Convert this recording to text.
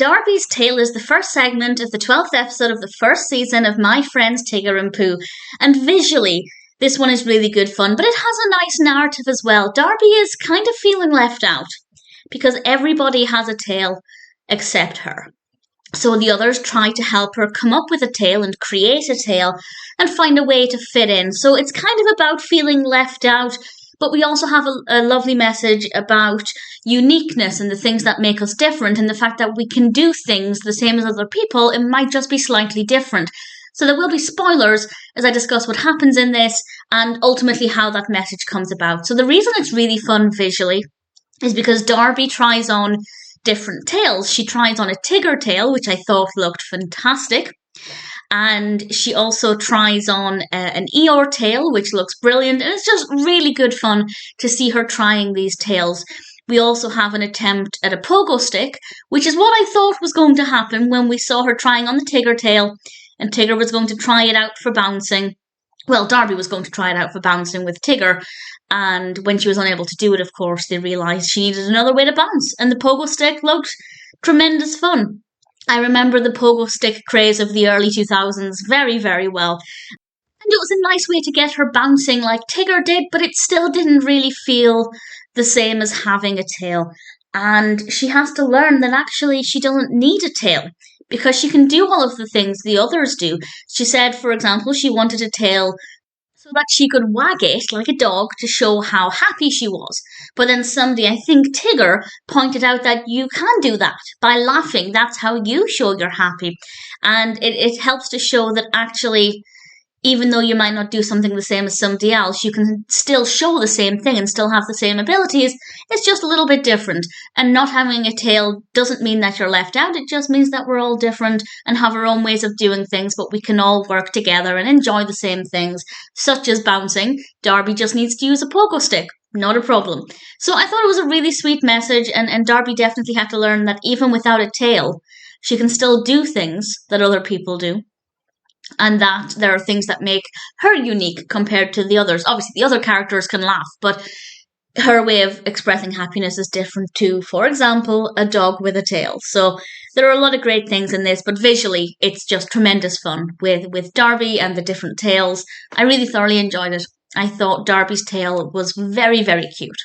Darby's Tale is the first segment of the 12th episode of the first season of My Friends Tigger and Pooh. And visually, this one is really good fun, but it has a nice narrative as well. Darby is kind of feeling left out because everybody has a tail except her. So the others try to help her come up with a tail and create a tail and find a way to fit in. So it's kind of about feeling left out, but we also have a lovely message about uniqueness and the things that make us different, and the fact that we can do things the same as other people. It might just be slightly different. So there will be spoilers as I discuss what happens in this and ultimately how that message comes about. So the reason it's really fun visually is because Darby tries on different tails. She tries on a Tigger tail, which I thought looked fantastic. And she also tries on an Eeyore tail, which looks brilliant. And it's just really good fun to see her trying these tails. We also have an attempt at a pogo stick, which is what I thought was going to happen when we saw her trying on the Tigger tail. And Tigger was going to try it out for bouncing. Well, Darby was going to try it out for bouncing with Tigger. And when she was unable to do it, of course, they realised she needed another way to bounce. And the pogo stick looked tremendous fun. I remember the pogo stick craze of the early 2000s very, very well. And it was a nice way to get her bouncing like Tigger did, but it still didn't really feel the same as having a tail. And she has to learn that actually she doesn't need a tail because she can do all of the things the others do. She said, for example, she wanted a tail so that she could wag it like a dog to show how happy she was. But then somebody, I think Tigger, pointed out that you can do that by laughing. That's how you show you're happy. And it helps to show that actually, even though you might not do something the same as somebody else, you can still show the same thing and still have the same abilities. It's just a little bit different. And not having a tail doesn't mean that you're left out. It just means that we're all different and have our own ways of doing things, but we can all work together and enjoy the same things, such as bouncing. Darby just needs to use a pogo stick. Not a problem. So I thought it was a really sweet message, and Darby definitely had to learn that even without a tail, she can still do things that other people do. And that there are things that make her unique compared to the others. Obviously, the other characters can laugh, but her way of expressing happiness is different to, for example, a dog with a tail. So there are a lot of great things in this, but visually, it's just tremendous fun with Darby and the different tails. I really thoroughly enjoyed it. I thought Darby's tail was very, very cute.